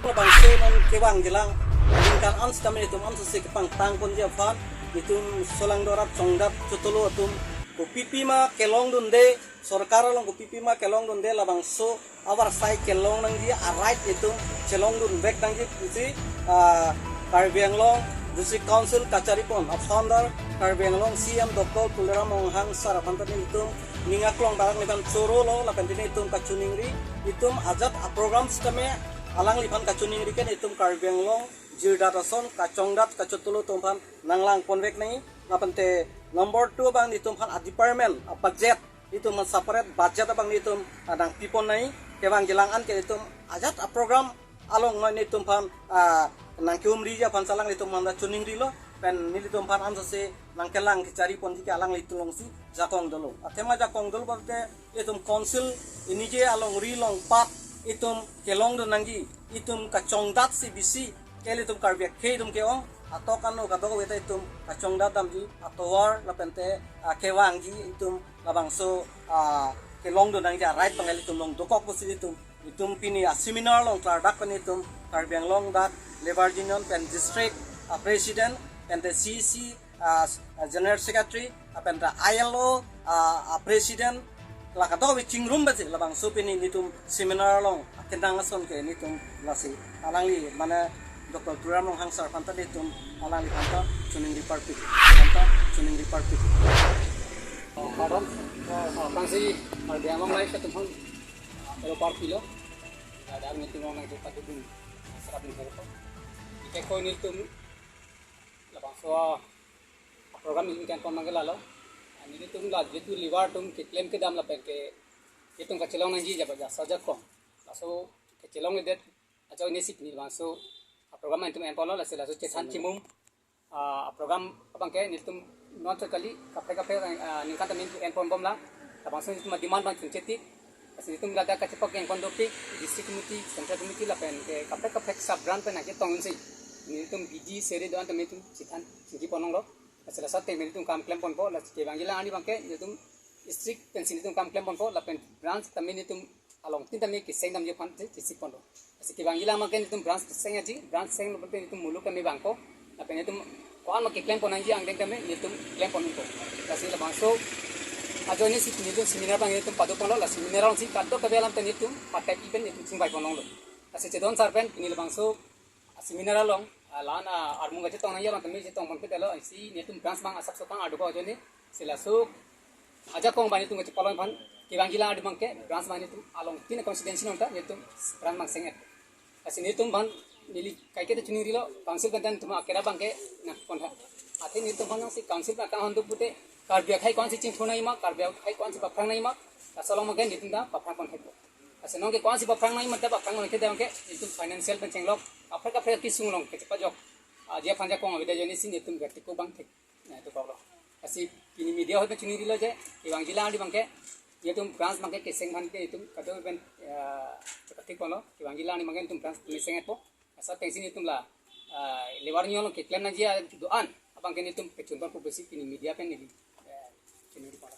Bangsa non kewang jelang lingkan ans kami itu am sesi kepang tangkon dia fan itu solang dorat congdap cutulu atum ko pipi ma kelong dunde sorkar long ko pipi ma kelong dunde la bangso awar sai kelong nang dia arait itu celong dun bek nang dia isi Karbi Anglong District Council kacari pon founder Karbi Anglong CM Dr. Tulera Monghang Sarapantani itu ningaklong barang liban coro lo la pentini itu kacuningri itu ajat a program sistemnya alang liban kacuningri kan itu Karbi Anglong jirdatason kacongdat kacutulu tumpan nanglang konvek nai lapente nomor 2 bang itu pan a department a budget itu man separate budget bang itu adang pipon nai kebang jelangan ke itu ajat a program along nai itu pan nangkium rija pan salang itu manda cuning rilo pen nili itu pan ansase nangkelang kecari pon jika alang itu long si jakong dulu atema jakong dulu barte itu council ini je along rilong pat itu kelong do nanggi itu kacongdat si bisi keli tum karbiak ke tum keong atau kanu kado weta itu kacongdat damji atau war lapente kewangji itu labangso kelong do nanggi right pangali tum long dokok pusi itu pini seminar long clardak pen itu Karbi Anglong dak Lebarjinon pen district president pen the CC general secretary pen the ILO president la kado wi chingrum baje labang supini nitum seminar long kendang ason ke nitum lasi alangli mana Dr. Turam long hang sarpanta nitum alangli panta chuning department panta chuning department madam bangsi Karbi Anglong lai ketum hang pero parpilo ada nitum long nang patudun sarapin ko ike ko nitum labang so program ini kan pemanggelalo ini tuh lah jadi livar tuh klaim ke dalam lapar ke itu kecilong nanti jawab saja kong lalu kecilong itu aja ini sih nih langsung program itu empolo lalu cetan cimum program apa ke itu non sekali kafe ningkat temen empon bom lah langsung itu demand bang cetik lalu itu nggak ada kecepak yang kondopik district committee central committee lapar ke kafe sub brand pen aja tongin sih ini itu biji seri doang temen itu cetan sih ponong loh setelah saat temen itu kam klaim pon po la ke bangila ani bangke itu strict pensil itu kam klaim pon po la pen branch temen itu along tin temen ke seng dam je pan ti sik pon do asi ke bangila maken itu branch seng aji branch seng lo pen itu mulu kami bangko la pen itu ko an ke klaim pon anji ang temen itu klaim pon ko kasi la bangso ajo ni sik ni itu seminar bang itu padu pon lo la seminar on sik kaddo ke belam pen itu pakai pen itu sing bai pon lo asi cedon sarpen ni la bangso seminar long lana armunga jitong na yaran tami jitong pon petelo si netum branch bang asap sokang adu ko joni silasuk aja kong bani tung palong pan kibang gila adu bangke branch bani tum along tin constituency nonta netum branch bang senget asin netum ban nili kaike te chuni rilo council kan tuma akera bangke na pon ha ate netum ban si council ba kan handu pute karbia khai kon si ching thona ima karbia khai kon si bafrang na ima asalong magen netum da bafrang kon hai asin nong ke kon si bafrang na ima da bafrang kon ke da bangke netum financial pen chenglok Afrika kisung long kecepat jok dia panja kong abida joni sin itu berarti ko bang tek nah itu kalau asi ini media hote chuni dilo je ibang jila di bangke dia tum branch bangke keseng ban ke itu kado ben ketik kono ibang jila ni magen tum branch keseng eto asa tensin itu lah lebar nyolo ke klaim na dia doan abang ke itu kecun ban publisi ini media pen ini chuni di para